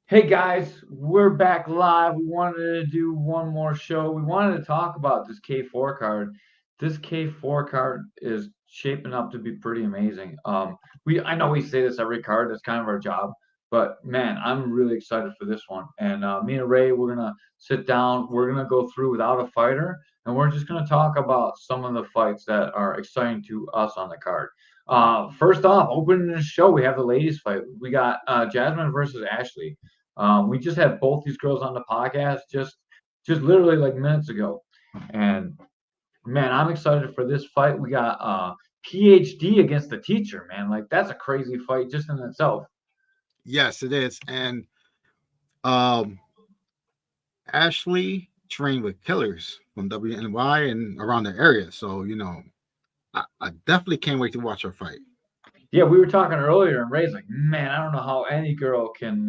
Hey guys, we're back live. We wanted to do one more show. We wanted to talk about this K4 card. This K4 card is shaping up to be pretty amazing. I know we say this every card. That's kind of our job, but man, I'm really excited for this one. And me and Ray, we're gonna sit down. We're gonna go through without a fighter, and we're just gonna talk about some of the fights that are exciting to us on the card. First off, opening the show, we have the ladies fight. We got Jasmine versus Ashley. We just had both these girls on the podcast just literally like minutes ago, and man, I'm excited for this fight. We got PhD against the teacher, man. Like that's a crazy fight just in itself. Yes, it is. And um, Ashley trained with killers from WNY and around the area. So, I definitely can't wait to watch her fight. Yeah, we were talking earlier, and Ray's like, man, I don't know how any girl can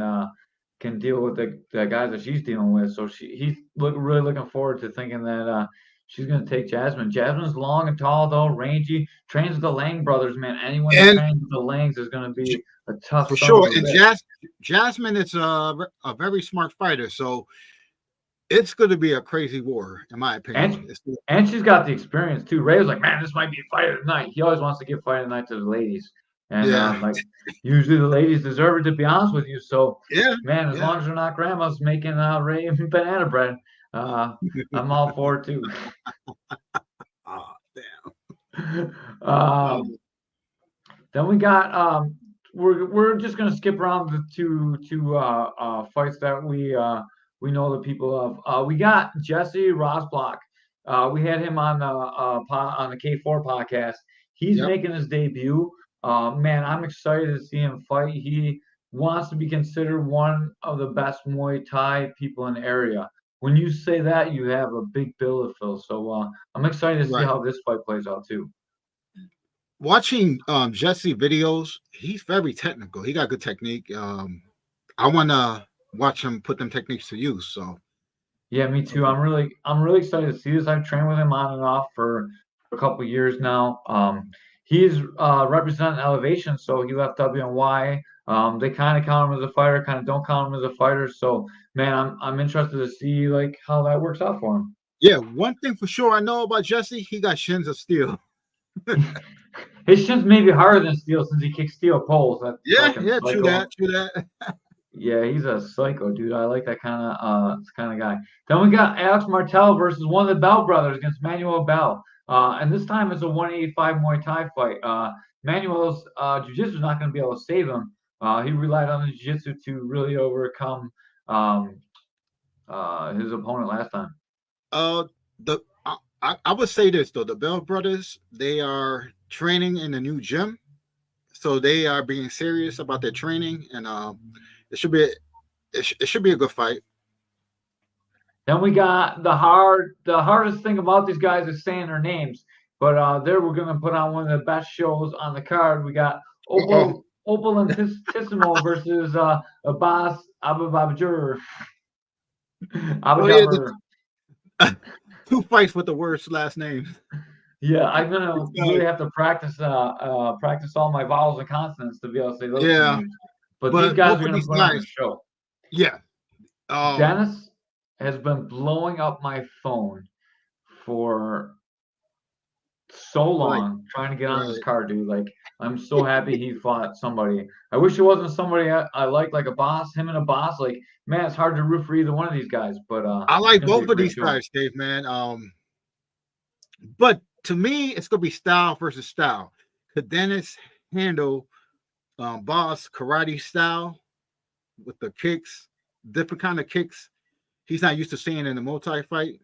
deal with the guys that she's dealing with. So he's really looking forward to thinking that she's gonna take Jasmine. Jasmine's long and tall though, rangy, trains with the Lang brothers, man. Anyone that And trains with the Langs is gonna be a tough for son of sure. a And bitch. Jasmine is a very smart fighter. So it's going to be a crazy war, in my opinion. And and she's got the experience too. Ray was like, man, this might be a fight of the night. He always wants to give fight of the night to the ladies. And Yeah. like usually the ladies deserve it to be honest with you. So Yeah. man, as Yeah. long as they're not grandmas making Ray banana bread, uh, I'm all for it too. Oh, damn. um, Um, then we got we're just gonna skip around the two fights that we know the people of. We got Jesse Rosblock. We had him on the K4 podcast. He's yep. making his debut. Man, I'm excited to see him fight. He wants to be considered one of the best Muay Thai people in the area. When you say that, you have a big bill to fill. So I'm excited to see Right. how this fight plays out too. Watching Jesse videos, he's very technical. He got good technique. I want to watch him put them techniques to use. So, Yeah, me too. I'm really excited to see this. I've trained with him on and off for a couple of years now. He's representing Elevation, so he left WNY. They kind of count him as a fighter, kind of don't count him as a fighter. So, man, I'm interested to see like how that works out for yeah, one thing for sure I know about Jesse, he got shins of steel. him. His shins may be harder than steel since he kicks steel poles. That Yeah, fucking yeah, true psycho. that, true that. Yeah, he's a psycho, dude. I like that kind of guy. Then we got Alex Martel versus one of the Bell brothers against Manuel Bell. And this time it's a 185 Muay Thai fight. Manuel's jiu-jitsu is not going to be able to save him. He relied on the jiu-jitsu to really overcome um, his opponent last time. Uh, the I would say this though, the Bell brothers, they are training in a new gym, so they are being serious about their training, and it should be it should be a good fight. Then we got the hardest thing about these guys is saying their names. But there we're gonna put on one of the best shows on the card. We got Oh, Opalentissimo versus Abbas Ababajur. oh yeah, Abajabur. two fights with the worst last names. Yeah, I'm gonna really have to practice all my vowels and consonants to be able to say those two Yeah, names. But these but guys both are of gonna these put on a guys, show. yeah. Um, Dennis has been blowing up my phone for so like long trying to get on this right. card, dude. Like, I'm so happy he fought somebody. I wish it wasn't somebody I like a boss, him and a boss. Like, man, it's hard to root for either one of these guys, but I it's like gonna be a both of great these show. guys, Dave. Man, but to me, it's gonna be style versus style. Could Dennis handle Boss karate style with the kicks, different kind of kicks he's not used to seeing in a multi fight?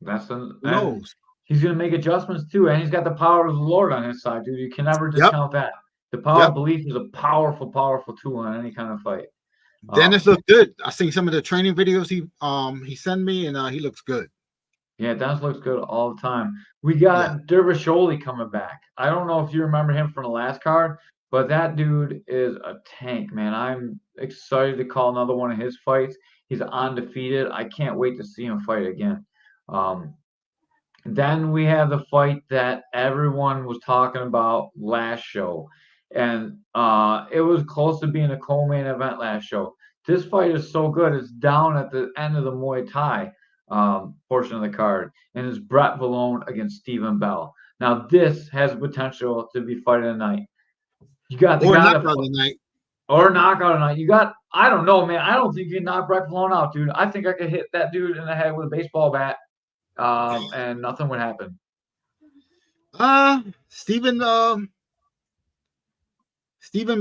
Who And knows? he's gonna make adjustments too, and he's got the power of the Lord on his side, dude. You can never Yep, discount that. The power of yep. belief is a powerful, powerful tool in any kind of fight. Dennis Um, looked good. I seen some of the training videos he sent me, and he looks good. Yeah, Dennis looks good all the time. We Yeah. got Dervisholi coming back. I don't know if you remember him from the last card, but that dude is a tank, man. I'm excited to call another one of his fights. He's undefeated. I can't wait to see him fight again. Um, then we have the fight that everyone was talking about last show. and it was close to being a co-main event last show. This fight is so good; it's down at the end of the Muay Thai portion of the card, and it's Brett Valone against Stephen Bell. Now, this has potential to be fight of the night. You got the Or guy knockout that of the night. or knockout tonight. You got, I don't know, man. I don't think you can knock Brett Malone out, dude. I think I could hit that dude in the head with a baseball bat, and nothing would happen. Stephen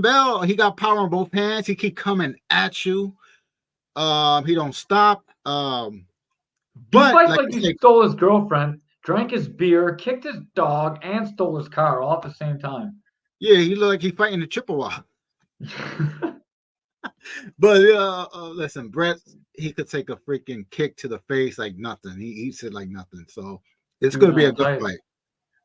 Bell, he got power on both hands. He keep coming at you. He don't stop. But he fights like like he stole his girlfriend, drank his beer, kicked his dog, and stole his car all at the same time. Yeah, he look like he fighting a Chippewa. But listen, Brett, he could take a freaking kick to the face like nothing. He eats it like nothing. So it's going to be a good fight.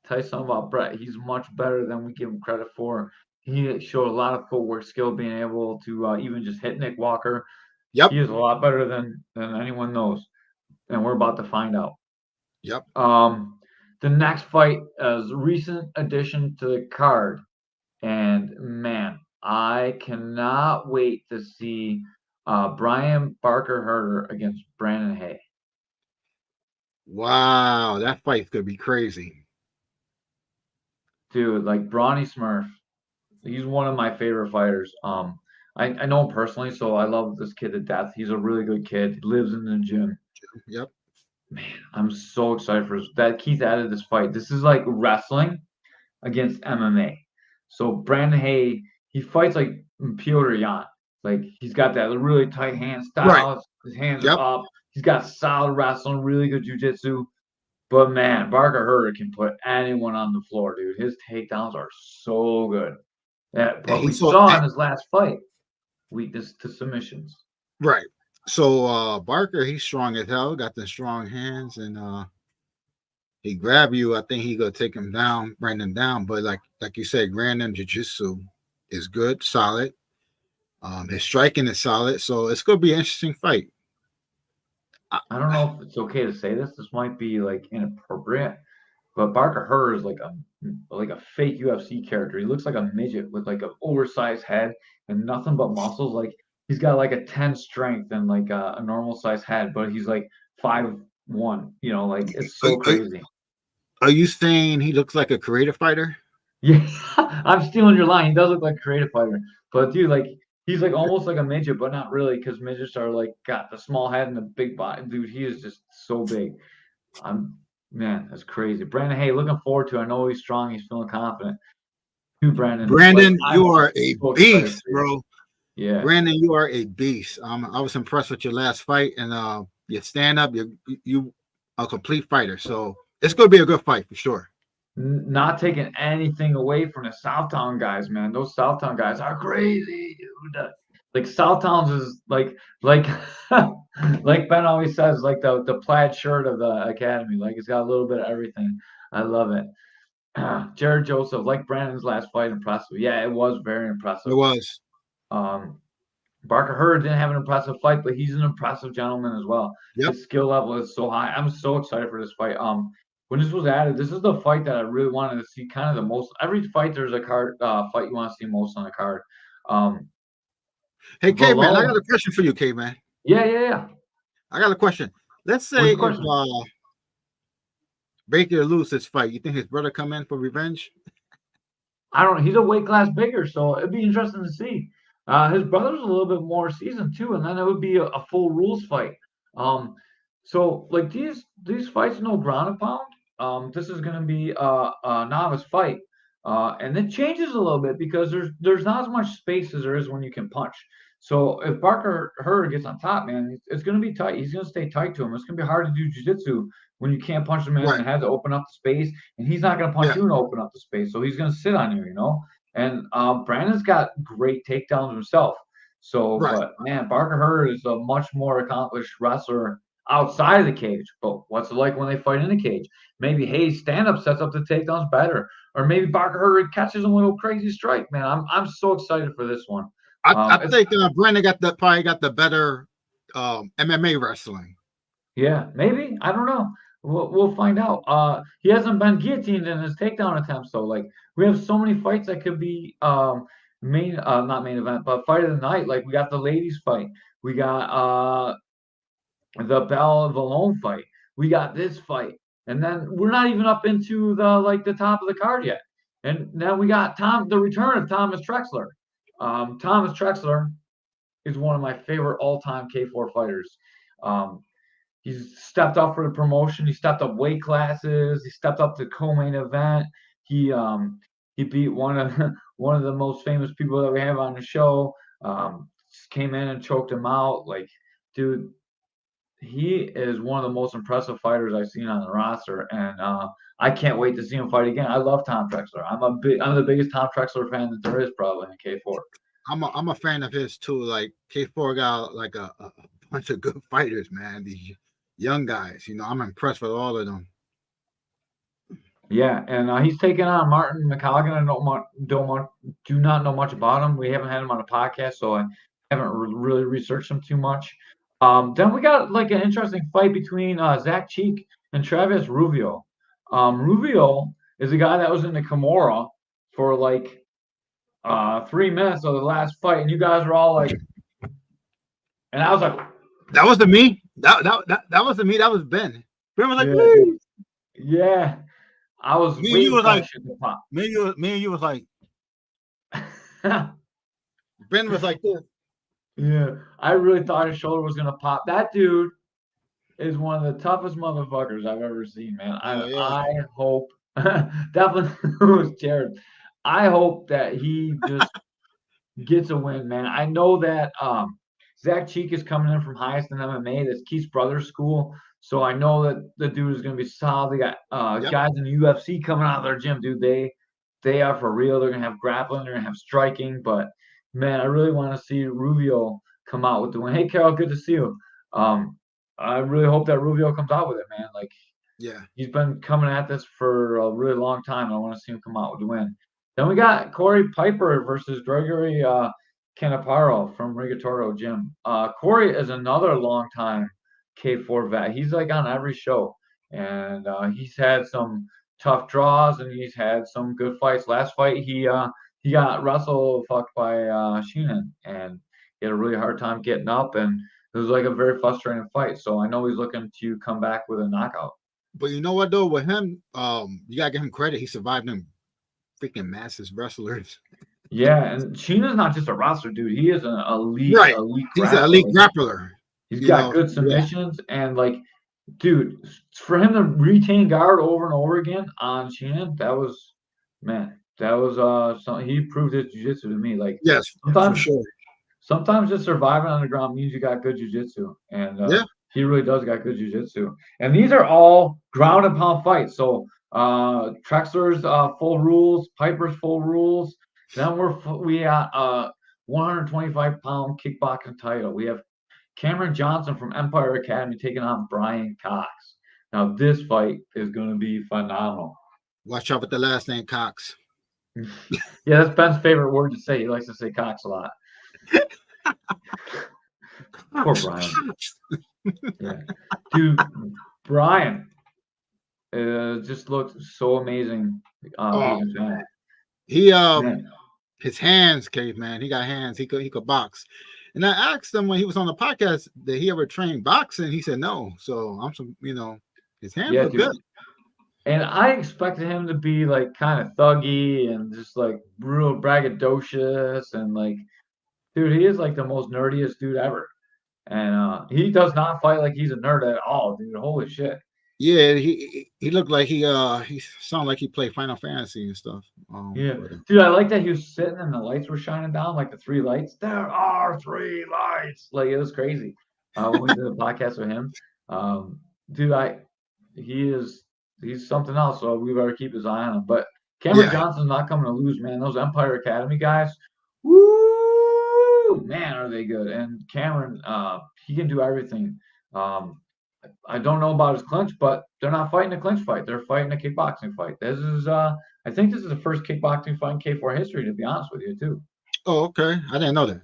Tell you something about Brett. He's much better than we give him credit for. He showed a lot of footwork skill, being able to even just hit Nick Walker. Yep. He is a lot better than anyone knows, and we're about to find out. Yep. The next fight is a recent addition to the card, and man, I cannot wait to see Brian Barker Herter against Brandon Hay. Wow, that fight's gonna be crazy. Dude, like Bronny Smurf, he's one of my favorite fighters. I know him personally, so I love this kid to death. He's a really good kid. He lives in the gym. Yep. Man, I'm so excited for that. Keith added this fight. This is like wrestling against MMA. So Brandon Hay, he fights like Piotr Jan. Like he's got that really tight hand style. Right. His hands are up. He's got solid wrestling, really good jiu-jitsu. But man, Barker Herter can put anyone on the floor, dude. His takedowns are so good. But we saw in his last fight, weakness to submissions. Right. So Barker, he's strong as hell, got the strong hands, and he grab you. I think he gonna take him down, bring him down. But like you said, Brandon jiu-jitsu is good, solid. His striking is solid, so it's gonna be an interesting fight. I don't know if it's okay to say this. This might be like inappropriate, but Barker Herter is like a fake UFC character. He looks like a midget with like an oversized head and nothing but muscles. Like he's got like a 10 strength and like a normal size head, but he's like 5'1". You know, like it's so crazy. Are you saying he looks like a creative fighter? Yeah, I'm stealing your line. He does look like a creative fighter, but dude, like he's like almost like a midget, but not really, because midgets are like got the small head and the big body. Dude, he is just so big. Man, that's crazy. Brandon Hay, looking forward to it. I know he's strong. He's feeling confident. Brandon, you are a beast, bro. Yeah, Brandon, you are a beast. I was impressed with your last fight, and you stand up. You a complete fighter. So it's going to be a good fight for sure. Not taking anything away from the Southtown guys, man. Those Southtown guys are crazy, dude. Like Southtowns is like like Ben always says, like the plaid shirt of the academy. Like it's got a little bit of everything. I love it. Jared Joseph, like Brandon's last fight, impressive. Yeah, it was very impressive. It was. Barker Herter didn't have an impressive fight, but he's an impressive gentleman as well. Yep. His skill level is so high. I'm so excited for this fight. When this was added, this is the fight that I really wanted to see kind of the most. Every fight, there's a card fight you want to see most on the card. Hey, K-Man, I got a question for you, K-Man. Yeah. I got a question. Let's say if Baker loses this fight, you think his brother come in for revenge? I don't know. He's a weight class bigger, so it'd be interesting to see. His brother's a little bit more seasoned too, and then it would be a full rules fight. So like these fights, no ground and pound. This is going to be a novice fight, and it changes a little bit because there's not as much space as there is when you can punch. So if Barker Herter gets on top, man, it's going to be tight. He's going to stay tight to him. It's going to be hard to do jiu-jitsu when you can't punch the man in the head to open up the space, and he's not going to punch you to open up the space. So he's going to sit on you, you know. And Brandon's got great takedowns himself. So, but man, Barker Herter is a much more accomplished wrestler outside of the cage. But what's it like when they fight in the cage? Maybe Hayes stand-up sets up the takedowns better, or maybe Barker Herter catches him with a crazy strike. Man, I'm so excited for this one. I think Brandon probably got the better MMA wrestling. Yeah, maybe. I don't know. We'll find out. He hasn't been guillotined in his takedown attempts, though. Like we have so many fights that could be not main event, but fight of the night. Like we got the ladies fight, we got the Bell Valone fight, we got this fight, and then we're not even up into the top of the card yet. And then we got the return of Thomas Trexler. Thomas Trexler is one of my favorite all-time K4 fighters. He's stepped up for the promotion. He stepped up weight classes. He stepped up to co-main event. He beat one of the most famous people that we have on the show. Came in and choked him out. Like, dude, he is one of the most impressive fighters I've seen on the roster, and I can't wait to see him fight again. I love Tom Trexler. I'm the biggest Tom Trexler fan that there is probably in K4. I'm a fan of his too. Like K4 got like a bunch of good fighters, man. These young guys, I'm impressed with all of them. Yeah, and he's taking on Martin McColgan. I do not know much about him. We haven't had him on a podcast, so I haven't really researched him too much. Then we got like an interesting fight between Zach Cheek and Travis Ruvio. Ruvio is a guy that was in the Kimura for like 3 minutes of the last fight, and you guys were all like, and I was like, that wasn't me. That wasn't me. That was Ben. Ben was like, yeah. I was. Me and you was like, me and you was like, Ben was like this. Yeah, I really thought his shoulder was gonna pop. That dude is one of the toughest motherfuckers I've ever seen, man. I hope definitely was Jared. I hope that he just gets a win, man. I know that Zach Cheek is coming in from Highest in MMA. That's Keith's brother's school. So I know that the dude is going to be solid. They got guys in the UFC coming out of their gym, dude. They are for real. They're going to have grappling. They're going to have striking. But, man, I really want to see Rubio come out with the win. Hey, Carol, good to see you. I really hope that Rubio comes out with it, man. Like, he's been coming at this for a really long time. I want to see him come out with the win. Then we got Corey Piper versus Gregory Canaparo from Rigatoro Gym. Corey is another long-time K4 vet. He's like on every show, and he's had some tough draws, and he's had some good fights. Last fight, he got wrestle fucked by Sheenan, and he had a really hard time getting up, and it was like a very frustrating fight. So I know he's looking to come back with a knockout. But you know what though, with him, you gotta give him credit. He survived them freaking massive wrestlers. Yeah, and Sheena's not just a wrestler, dude. He is an elite, elite. He's an elite grappler. He's got good submissions, and like, dude, for him to retain guard over and over again on Sheenan, that was something. He proved his jiu-jitsu to me. Like, yes, sometimes, for sure. Sometimes just surviving on the ground means you got good jiu-jitsu, and he really does got good jiu-jitsu. And these are all ground and pound fights. So Trexler's full rules, Piper's full rules. Then we got 125-pound kickboxing title. We have Cameron Johnson from Empire Academy taking on Brian Cox. Now this fight is going to be phenomenal. Watch out with the last name Cox. Yeah, that's Ben's favorite word to say. He likes to say Cox a lot. Poor Brian. Yeah, dude, Brian just looked so amazing. His hands, caveman. He got hands. He could box. And I asked him when he was on the podcast, did he ever train boxing? He said no. So his hands look good. And I expected him to be like kind of thuggy and just like real braggadocious and like, dude, he is like the most nerdiest dude ever. And he does not fight like he's a nerd at all, dude. Holy shit. Yeah, he looked like he sounded like he played Final Fantasy and stuff. Dude, I like that he was sitting and the lights were shining down, like the 3 lights. There are 3 lights. Like, it was crazy. When we did a podcast with him, dude, he's something else. So we better keep his eye on him. But Cameron Johnson's not coming to lose, man. Those Empire Academy guys, woo, man, are they good? And Cameron, he can do everything. I don't know about his clinch, but they're not fighting a clinch fight. They're fighting a kickboxing fight. This is, I think this is the first kickboxing fight in K4 history, to be honest with you, too. Oh, okay. I didn't know that.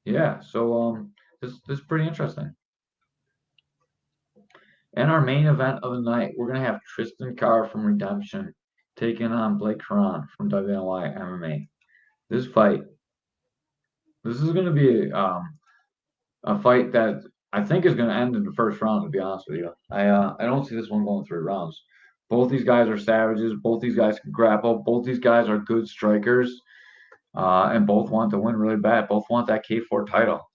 Yeah. So this is pretty interesting. And our main event of the night, we're gonna have Tristan Carr from Redemption taking on Blake Cron from WNY MMA. This fight, this is gonna be a fight that I think is gonna end in the first round. To be honest with you, I don't see this one going 3 rounds. Both these guys are savages. Both these guys can grapple. Both these guys are good strikers, and both want to win really bad. Both want that K4 title.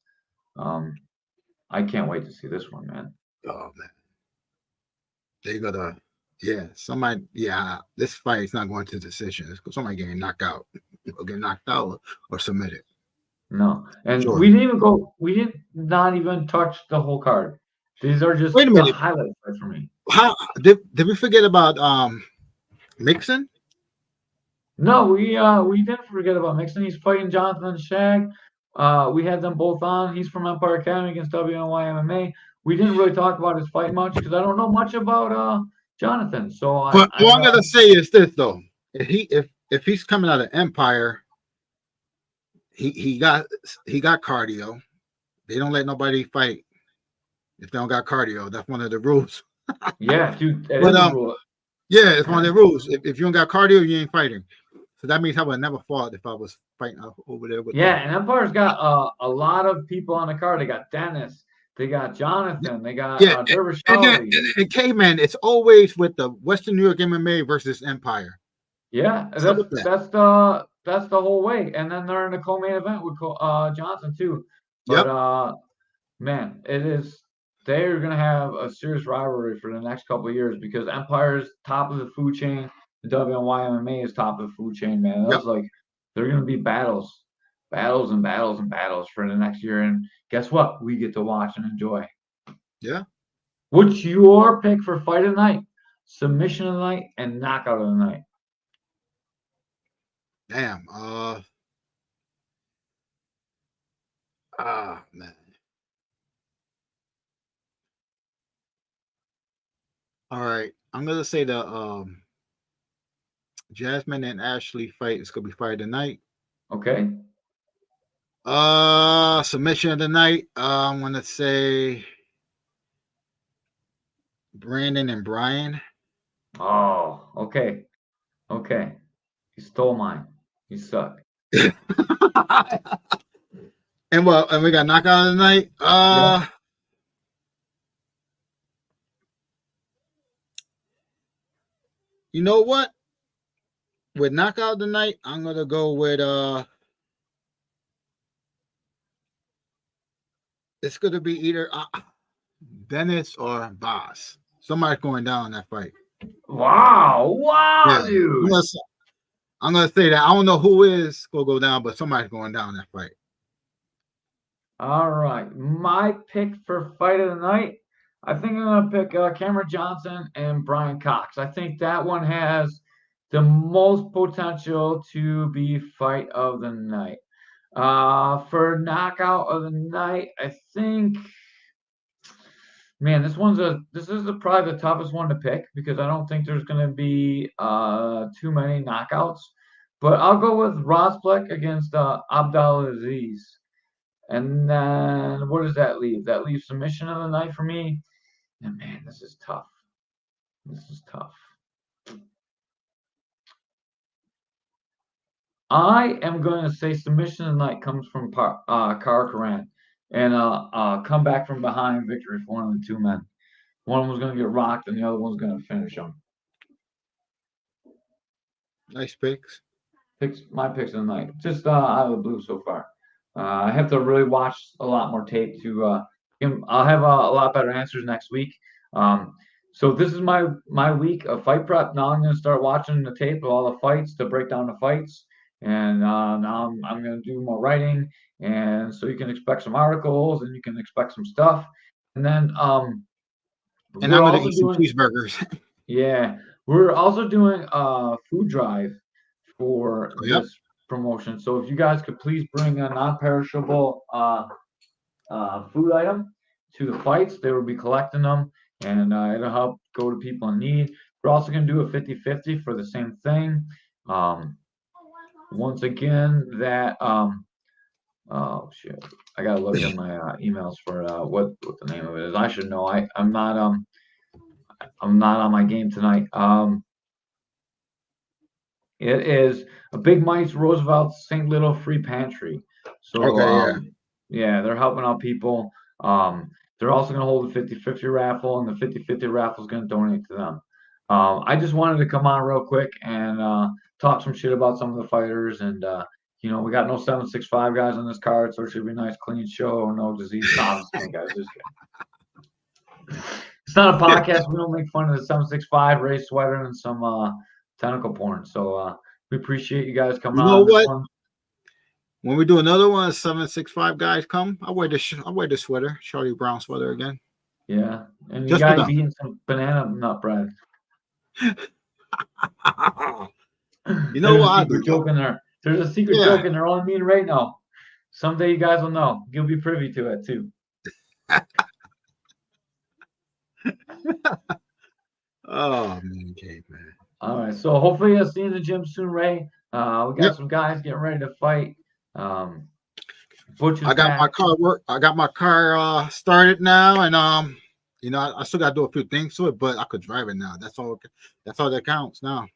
I can't wait to see this one, man. Oh man, they gotta. Yeah, somebody. Yeah, this fight is not going to decision. Somebody getting knocked out, or getting knocked out, or submitted. No, and Sure. we didn't even go. We did not even touch the whole card. These are just Wait a the minute. highlight fights for me. How did we forget about Mixon? No, we didn't forget about Mixon. He's fighting Jonathan Shag. We had them both on. He's from Empire Academy against WNY MMA. We didn't really talk about his fight much because I don't know much about Jonathan. So But all I'm gonna say is this though: if he's coming out of Empire, he got cardio. They don't let nobody fight if they don't got cardio. That's one of the rules. yeah, dude. But yeah, it's one of the rules. If you don't got cardio, you ain't fighting. So that means I would never fought if I was fighting over there with. Yeah, and Empire's got a lot of people on the card. They got Dennis. They got Jonathan. They got Dervish and K-Man, it's always with the Western New York MMA versus Empire. Yeah, that's the whole way. And then they're in the co-main event with Johnson too. But man, they're gonna have a serious rivalry for the next couple of years because Empire's top of the food chain, the WNY MMA is top of the food chain, man. That's like they're gonna be battles and battles and battles for the next year. And guess what? We get to watch and enjoy. Yeah. What's your pick for fight of the night, submission of the night, and knockout of the night? Damn. Man. All right. I'm gonna say the Jasmine and Ashley fight is gonna be fight tonight. Okay. Submission of the night. I'm gonna say Brandon and Brian. Oh, okay. Okay. You stole mine. You suck. And we got knockout of the night. You know what? With knockout of the night, I'm gonna go with it's gonna be either Dennis or Boss. Somebody's going down in that fight. Wow, dude. I'm gonna say that I don't know who is gonna go down, but somebody's going down in that fight. All right, my pick for fight of the night. I think I'm gonna pick Cameron Johnson and Brian Cox. I think that one has the most potential to be fight of the night. For knockout of the night, I think, man, this is probably the toughest one to pick because I don't think there's gonna be too many knockouts. But I'll go with Rosplek against Abdulaziz. And then what does that leave? That leaves submission of the night for me. And man, this is tough. This is tough. I am going to say submission of the night comes from Kara Karan and come back from behind victory for one of the two men. One was going to get rocked and the other one's going to finish him. Nice picks. My picks of the night. Just out of the blue so far. I have to really watch a lot more tape to I'll have a lot better answers next week. So this is my week of fight prep. Now I'm going to start watching the tape of all the fights to break down the fights. And now I'm going to do more writing. And so you can expect some articles and you can expect some stuff. And then and I'm going to eat some cheeseburgers. Yeah. We're also doing a food drive for this promotion. So if you guys could please bring a non-perishable food item to the fights, they will be collecting them and it'll help go to people in need. We're also going to do a 50-50 for the same thing. Once again, that oh shit, I gotta look at my emails for what the name of it is. I should know. I'm not I'm not on my game tonight. It is a Big Mike's Roosevelt St. Little Free Pantry. So Okay, yeah. yeah, they're helping out people. They're also going to hold a 50-50 raffle, and the 50-50 raffle is going to donate to them. I just wanted to come on real quick and talk some shit about some of the fighters. And we got no 765 guys on this card, so it should be a nice, clean show. No disease. No, I'm just kidding, guys. Just kidding. It's not a podcast. We don't make fun of the 765, Ray Sweater, and some tentacle porn. So we appreciate you guys coming You know on this what? one. When we do another one, 765 guys come. I wear the sweater, Charlie Brown sweater again. Yeah, and you Just for guys them. eating some banana nut bread. You know There's a what I secret do? joke in there. There's a secret Yeah. joke in there on me right now. Someday you guys will know. You'll be privy to it too. Oh man, caveman. All right, so hopefully I'll see you in the gym soon, Ray. We got Yep. some guys getting ready to fight. Butch is I got my back. car I got my car started now, and I still gotta do a few things to it, but I could drive it now. That's all that counts now.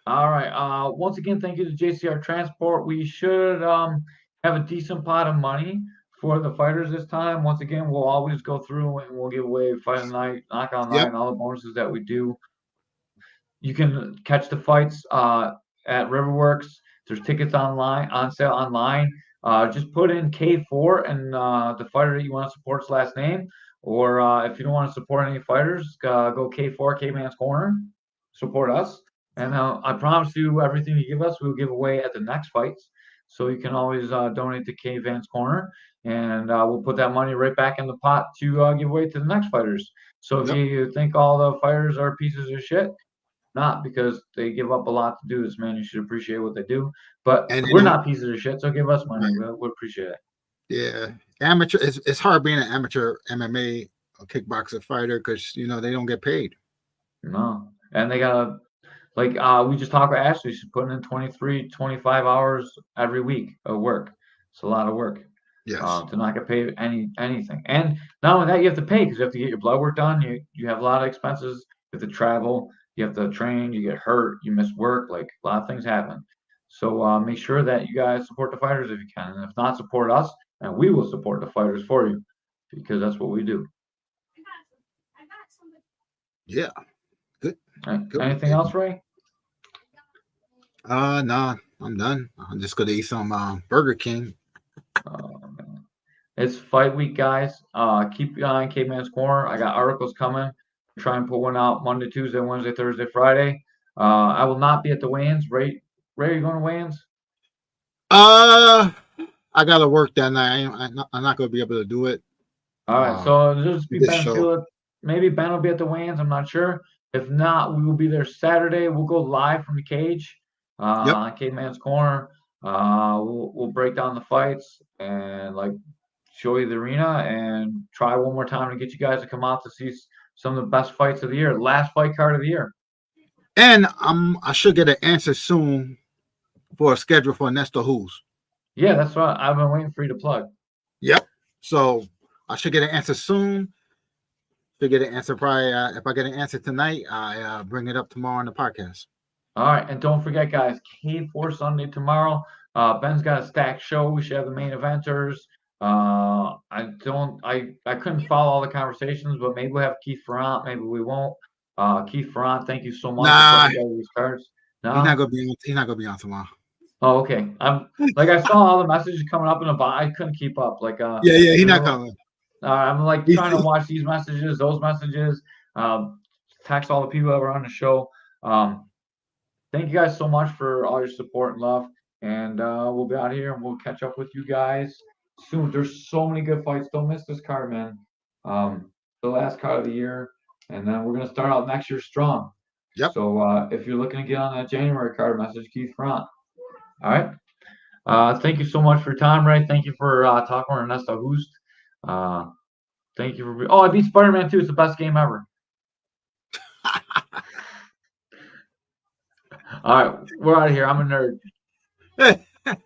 All right. Once again, thank you to JCR Transport. We should have a decent pot of money for the fighters this time. Once again, we'll always go through and we'll give away fight of the night, knockout night, Yep. and all the bonuses that we do. You can catch the fights at Riverworks. There's tickets on sale online. Just put in K4 and the fighter that you want to support's last name. Or if you don't want to support any fighters, go K4, K-Man's Corner. Support us. And I promise you, everything you give us, we'll give away at the next fights. So you can always donate to K-Man's Corner. And we'll put that money right back in the pot to give away to the next fighters. So if Yep. you think all the fighters are pieces of shit, not because they give up a lot to do this, man. You should appreciate what they do. But And we're not pieces of shit, so give us money. We'll appreciate it. yeah, amateur. It's hard being an amateur MMA or kickboxer fighter because they don't get paid. No. And they gotta we just talked with Ashley. She's putting in 23, 25 hours every week of work. It's a lot of work. Yes. To not get paid anything. And not only that, you have to pay because you have to get your blood work done. You have a lot of expenses. You have to travel. You have to train. You get hurt. You miss work. Like a lot of things happen. So make sure that you guys support the fighters if you can. And if not, support us, and we will support the fighters for you because that's what we do. Yeah. Good. Good. Anything else, Ray? No, I'm done. I'm just gonna eat some Burger King. It's fight week, guys. Keep your eye on K-Man's Corner. I got articles coming. Try and put one out Monday, Tuesday, Wednesday, Thursday, Friday. I will not be at the weigh-ins. Ray, are you going to weigh-ins? I gotta work that night. I'm not gonna be able to do it. All right, so just be Ben show. Phillip. Maybe Ben will be at the weigh-ins. I'm not sure. If not, we will be there Saturday. We'll go live from the cage. Yep. K-Man's Corner. We'll break down the fights and show you the arena and try one more time to get you guys to come out to see some of the best fights of the year. Last fight card of the year. And I should get an answer soon for a schedule for Nestor Who's. Yeah, that's what I've been waiting for you to plug. Yep. So I should get an answer soon. Should get an answer probably. If I get an answer tonight, I bring it up tomorrow on the podcast. All right, and don't forget, guys, K4 Sunday tomorrow. Ben's got a stacked show. We should have the main eventers. I couldn't follow all the conversations, but maybe we'll have Keith Ferrant. Maybe we won't. Keith Ferrant, thank you so much for putting together these cards. No? He's not gonna be on tomorrow. Oh, okay. I saw all the messages coming up in the bot. I couldn't keep up. Yeah, he's not coming. I'm trying to watch these messages, those messages, text all the people that were on the show. Thank you guys so much for all your support and love. And we'll be out here and we'll catch up with you guys soon. There's so many good fights. Don't miss this card, man. The last card of the year. And then we're going to start out next year strong. Yep. So if you're looking to get on that January card, message Keith Ferrant. All right. Thank you so much for your time, Ray. Thank you for talking with Ernesto Hoost. Thank you for. Oh, I beat Spider-Man 2. It's the best game ever. All right, we're out of here. I'm a nerd.